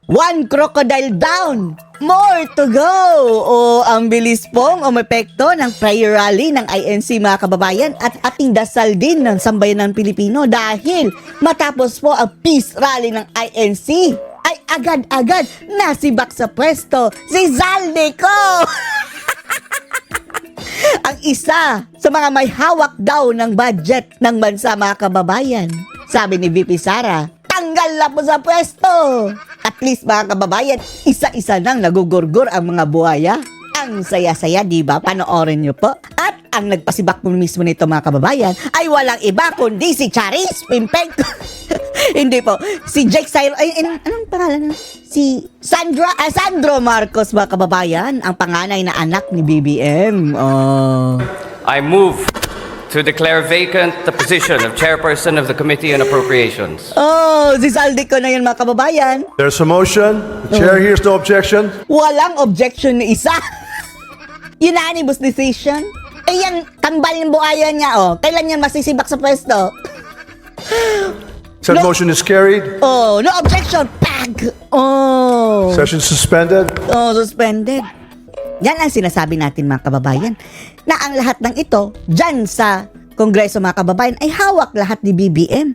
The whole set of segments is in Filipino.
One crocodile down! More to go! O ang bilis pong umepekto ng prayer rally ng INC mga kababayan at ating dasal din ng sambayan ng Pilipino dahil matapos po ang peace rally ng INC ay agad-agad nasibak sa pwesto si Zaldico! Ang isa sa mga may hawak daw ng budget ng bansa mga kababayan. Sabi ni VP Sara, tanggal na po sa pwesto! At least mga kababayan, isa-isa nang nagugurgur ang mga buhaya. Ang saya-saya, di ba? Panoorin nyo po. At ang nagpasibak po mismo nito mga kababayan ay walang iba kundi si Charis Pimpeng. Hindi po. Si Jake Cyrus. Anong pangalan? Si Sandro Marcos mga kababayan. Ang panganay na anak ni BBM. Oh. I move to declare vacant the position of chairperson of the Committee on Appropriations. Oh, si Zaldico na yun mga kababayan. There's a motion. The chair hears no objection. Walang objection ni isa. Unanimous decision. Eh yan, kambal yung buhaya niya, oh. Kailan yan masisibak sa pwesto? Said motion is carried. Oh, no objection. Pag! Oh. Session suspended. Oh, suspended. Yan ang sinasabi natin mga kababayan. Na ang lahat ng ito, dyan sa Kongreso mga kababayan, ay hawak lahat ni BBM.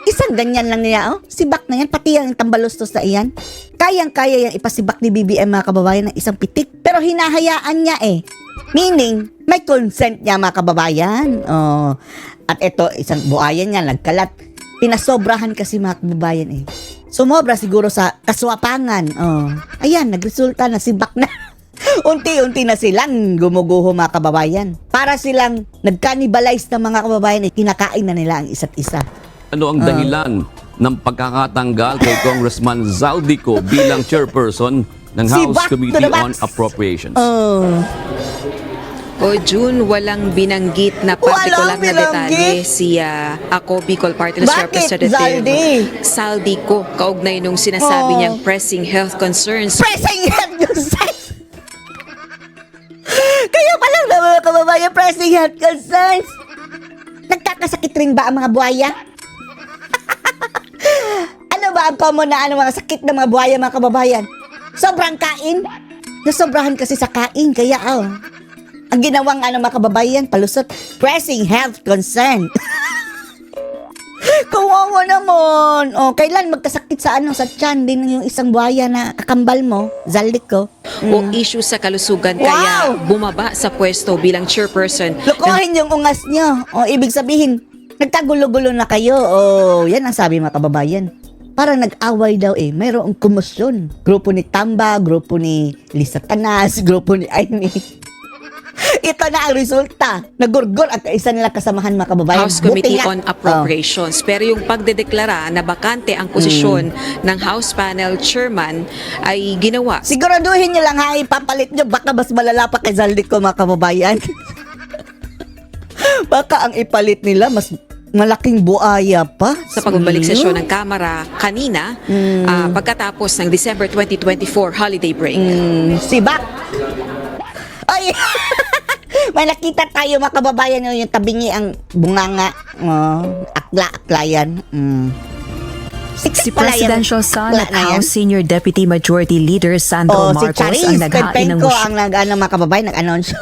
Isang ganyan lang niya, oh. Sibak na yan, pati yung tambalustos na iyan. Kayang-kaya yung ipasibak ni BBM mga kababayan ng isang pitik. Pero hinahayaan niya eh. Meaning, may consent niya mga kababayan. Oh. At ito, isang buhayan niya, nagkalat. Pinasobrahan kasi mga kababayan eh. Sumobra siguro sa kaswapangan. Oh. Ayan, nagresulta na sibak na. Unti-unti na silang gumuguho mga kababayan. Para silang nagkanibalize ng mga kababayan at kinakain na nila ang isa't isa. Ano ang dahilan ng pagkakatanggal kay Congressman Zaldico bilang chairperson ng Si House Back to Committee the on Backs. Appropriations? O June, walang binanggit na partikular na detalye si ako Bicol Party List Bakit, Representative Zaldi? Saldico kaugnay nung sinasabi Oh. niyang pressing health concerns. Pressing health concerns! Kaya palang na mga kababayan, pressing health concerns! Nagkakasakit rin ba ang mga buhaya? Ano ba ang common na mga sakit ng mga buhaya mga kababayan? Sobrang kain? Nasobrahan kasi sa kain, kaya ang ginawang mga kababayan, palusot, pressing health concern. Kawawa naman. Oh, kailan magkasakit sa sa tiyan din yung isang buhaya na kakambal mo, Zaldico? O issue sa kalusugan Wow! kaya bumaba sa pwesto bilang chairperson. Lokohin yung ungas nyo. O, ibig sabihin, nagkagulo-gulo na kayo. O, yan ang sabi mga kababayan. Parang nag-away daw eh. Mayroong kumusyon. Grupo ni Tamba, grupo ni Lisa Tanas, grupo ni Aimee. Ito na ang resulta. Nagurgur at isa nilang kasamahan mga kababayan. House Committee Buti nga. on Appropriations. Pero yung pagdedeklara na bakante ang posisyon ng House Panel Chairman ay ginawa. Siguraduhin nyo lang ha, ipapalit nyo. Baka mas malala pa kay Zaldico mga kababayan. Baka ang ipalit nila mas malaking buaya pa. Sa pagbabalik sesyon ng Kamara kanina pagkatapos ng December 2024 holiday break. Sibak. Ay! May nakita tayo mga kababayan yung tabingi ang bunganga. Akla-akla yan. Si Presidential Son at House Senior Deputy Majority Leader Sandro si Marcos Charis ang naghain ng Penpenco ang mga kababayan nag-announce.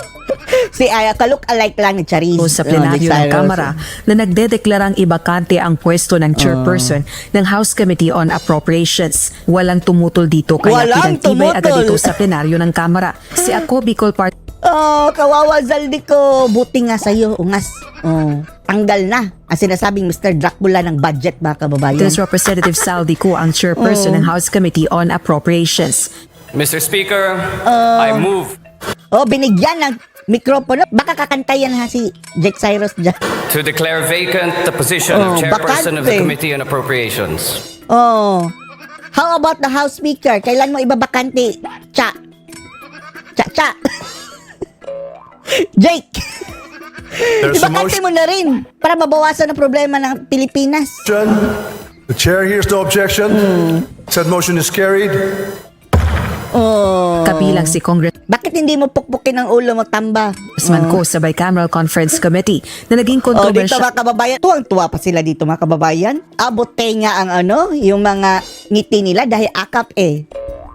Si kalook-alike lang ni Charis. sa plenaryo ng Kamara na nagdedeklarang ibakante ang pwesto ng chairperson ng House Committee on Appropriations. Walang tumutol dito kaya Walang pinagtibay agad tumutol. ito sa plenaryo ng Kamara. Si ako Bicol Party Oh, kawawa Zaldico. Buti nga sa'yo, ungas. Oh, tanggal na. Ang sinasabing Mr. Dracula ng budget mga kababayan. Representative Saldico ang chairperson ng House Committee on Appropriations. Mr. Speaker, I move Oh, binigyan ng mikropono. Baka kakantayan ha si Jake Cyrus dyan. to declare vacant the position of chairperson of the bakante. Committee on Appropriations. Oh. How about the House Speaker? Kailan mo ibabakante? Cha. Cha. Jake. There's a Ibakante motion. mo na rin para mabawasan ang problema ng Pilipinas. The chair hears no objection. Said motion is carried. Oh. Kabilang si Bakit hindi mo pukpukin ang ulo mo, tamba? Congressman Ko sa Bicameral Conference Committee na naging Oh, dito controversial. mga kababayan, tuwang-tuwa pa sila dito mga kababayan. Abote nga ang yung mga ngiti nila dahil akap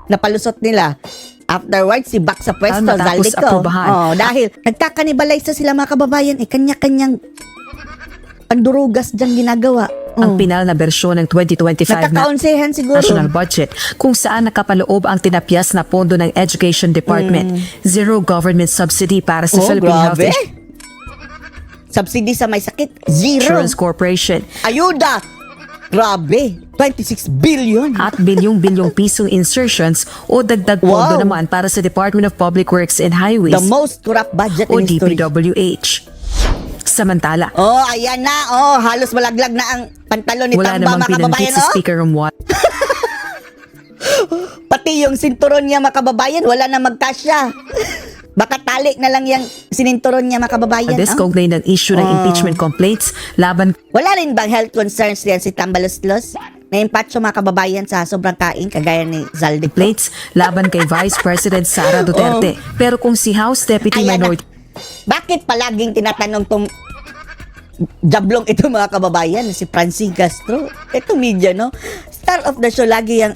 napalusot nila. Afterwards, si Bak sa pwesto, Matapos Zaldico. aprobahan. Oh, dahil nagkakanibalize sila mga kababayan, kanya-kanyang pandurugas dyan ginagawa. Ang pinal na bersyon ng 2025 na Nagkakaonsehan siguro. national budget kung saan nakapaloob ang tinapyas na pondo ng Education Department. Zero government subsidy para sa Oh, Philippine Health grabe. Subsidy sa may sakit, zero. Insurance Corporation Ayuda! Grabe, 26 billion. at bilyong-bilyong pisong insertions o dagdag pondo Wow. naman para sa Department of Public Works and Highways The most corrupt budget o in history. DPWH. Samantala, Oh, ayan na. Oh, halos malaglag na ang pantalon ni wala Tamba, namang mga kababayan. pinanggit sa Oh. Speaker Romualdez Pati yung sinturon niya, mga kababayan, wala na magkasya. Baka tali na lang yung sininturon niya, mga kababayan. Oh. kaugnay ng issue ng impeachment complaints laban Wala rin bang health concerns yan si Tambaloslos? Na-impatcho mga kababayan sa sobrang kain, kagaya ni Zaldico. plates laban kay Vice President Sara Duterte. Pero kung si House Deputy Ayan na. Minority Bakit palaging tinatanong tong jablong ito mga kababayan, si Francine Castro? Ito media, no? Star of the show lagi yung,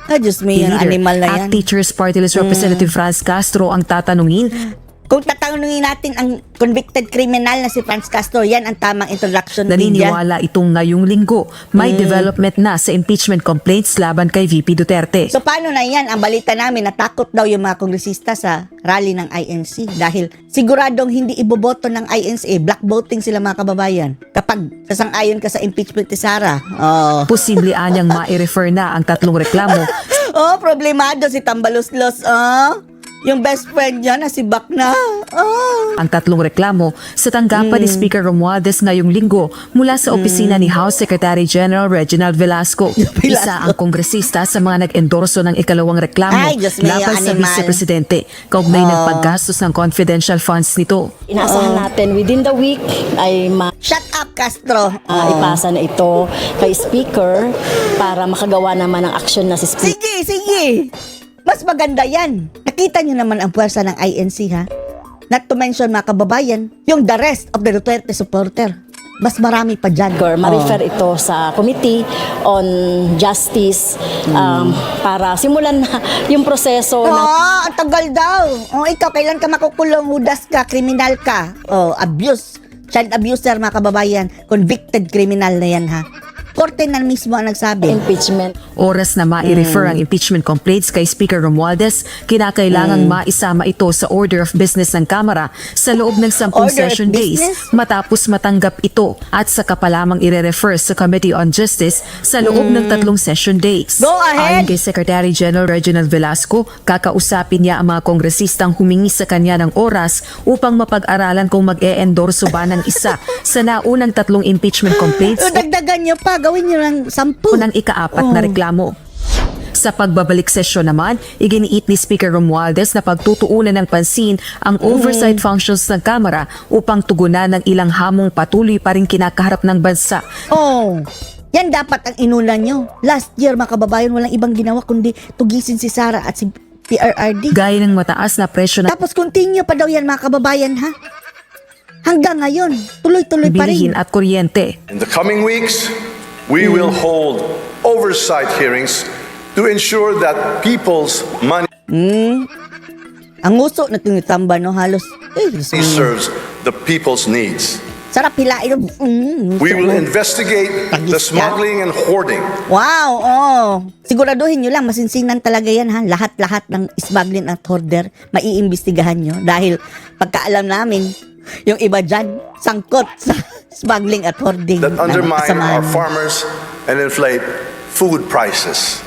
Diyos me, yung leader animal na at yan. Teachers Party List Representative Franz Castro ang tatanungin, Kung tatanungin natin ang convicted criminal na si Franz Castro, yan ang tamang introduction media. naniniwala itong ngayong linggo may development na sa impeachment complaints laban kay VP Duterte. So paano na yan? Ang balita namin, natakot daw yung mga kongresista sa rally ng INC dahil siguradong hindi iboboto ng INC. Black voting sila mga kababayan. Kapag sasang-ayon ka sa impeachment ni Sara. Oh. Posible anyang ma-refer na ang tatlong reklamo Oh, problemado si Tambaloslos. Oh. Yung best friend niya na si Bakna. Oh. ang tatlong reklamo sa tanggapan ni Speaker Romualdez ngayong linggo mula sa opisina ni House Secretary General Reginald Velasco. Isa ang kongresista sa mga nag-endorso ng ikalawang reklamo Ay, Diyos mío, laban sa animal. Vice-Presidente kaugnay ng paggastos ng confidential funds nito. Inaasahan natin within the week ay Shut up, Castro. ipasa na ito kay Speaker para makagawa naman ng action na si Speaker. Sige, sige. Mas maganda yan. Nakita niyo naman ang puwersa ng INC, ha? Not to mention, mga kababayan, yung the rest of the Duterte supporter. Mas marami pa dyan. Ma-refer ito sa Committee on Justice para simulan na yung proseso ng Ang tagal daw. Ikaw, kailan ka makukulong? Hudas ka, kriminal ka. Abuse. Child abuser, mga kababayan. Convicted criminal na yan, ha? Korte na mismo ang nagsabi. impeachment. Oras na ma-refer ang impeachment complaints kay Speaker Romualdez, kinakailangang maisama ito sa Order of Business ng Kamara sa loob ng 10 Order of session days Business? matapos matanggap ito at saka pa lamang ire-refer sa Committee on Justice sa loob ng 3 session days. Go ahead! Ayon kay Secretary General Reginald Velasco, kakausapin niya ang mga kongresistang humingi sa kanya ng oras upang mapag-aralan kung mag-e-endorso ba ng isa sa naunang 3 impeachment complaints So, dagdagan niyo pa. Gawin niyo ng 10. o ng ika-4 na reklamo. Sa pagbabalik sesyon naman, iginiit ni Speaker Romualdez na pagtutuunan ng pansin ang oversight functions ng Kamara upang tugunan ng ilang hamong patuloy pa rin kinakaharap ng bansa. Yan dapat ang inulan nyo. Last year, mga kababayan, walang ibang ginawa kundi tugisin si Sara at si PRRD. Gaya ng mataas na presyo ng Tapos continue pa daw yan, mga kababayan, ha? Hanggang ngayon, tuloy-tuloy pa bilihin rin. at kuryente. In the coming weeks, we will hold oversight hearings to ensure that people's money Ang nguso na tinitamba, no? Halos. serves the people's needs. Sarap hilain. We will investigate the smuggling and hoarding Wow, siguraduhin nyo lang, masinsinan talaga yan, ha? Lahat-lahat ng smuggling at hoarder, maiimbestigahan nyo. Dahil pagkaalam namin, yung iba dyan, sangkot sa smuggling at hoarding. that undermine Kasamahan. our farmers and inflate food prices.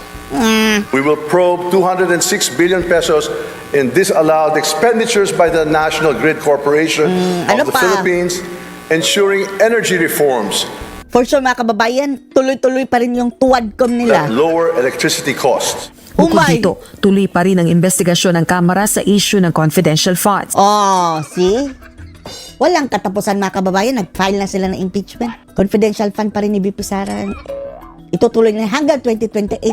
We will probe 206 billion pesos in disallowed expenditures by the National Grid Corporation Ano of the pa? Philippines, ensuring energy reforms For sure, mga kababayan, tuloy-tuloy pa rin yung tuwadcom nila. that lower electricity costs. Bukod Umay! dito, tuloy pa rin ang investigasyon ng Kamara sa issue ng confidential funds. See? Walang katapusan, mga kababayan. Nag-file na sila ng impeachment. Confidential fund pa rin ni BP Sara. Itutuloy na hanggang 2028.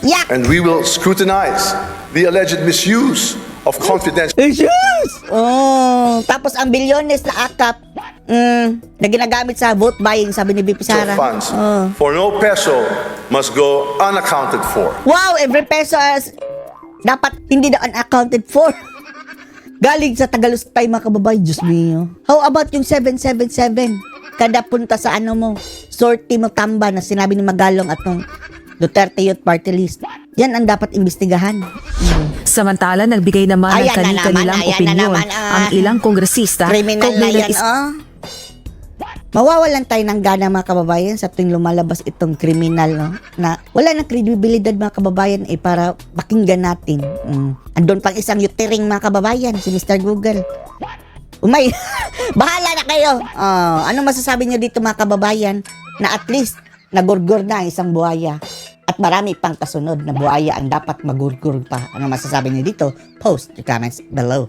Yak! And we will scrutinize the alleged misuse of confidential Issues! Oh, tapos ang bilyones na akap na ginagamit sa vote buying, sabi ni BP Sara. funds Oh. for no peso must go unaccounted for. Wow, every peso dapat hindi na unaccounted for. Galing sa Tagalustay, mga kababayan. Diyos mio. How about yung 777? Kada punta sa ano mo, sortie mo tamba na sinabi ni Magalong at nung Duterte Youth Party List. Yan ang dapat imbestigahan. Samantala, nagbigay naman ng Ayan na kani-kanilang naman, ayan na opinyon naman, ang ilang kongresista Criminal na kaugnay ng yan, oh. Mawawalan tayo ng gana, mga kababayan, sa tuwing lumalabas itong kriminal, no? Na wala ng kredibilidad, mga kababayan, para pakinggan natin. Andun pang isang yutering, mga kababayan, si Mr. Google. Umay, bahala na kayo. Ano masasabi niyo dito, mga kababayan, na at least nagurgur na ang isang buhaya at marami pang kasunod na buhaya ang dapat magurgur pa. Ano masasabi niyo dito? Post your comments below.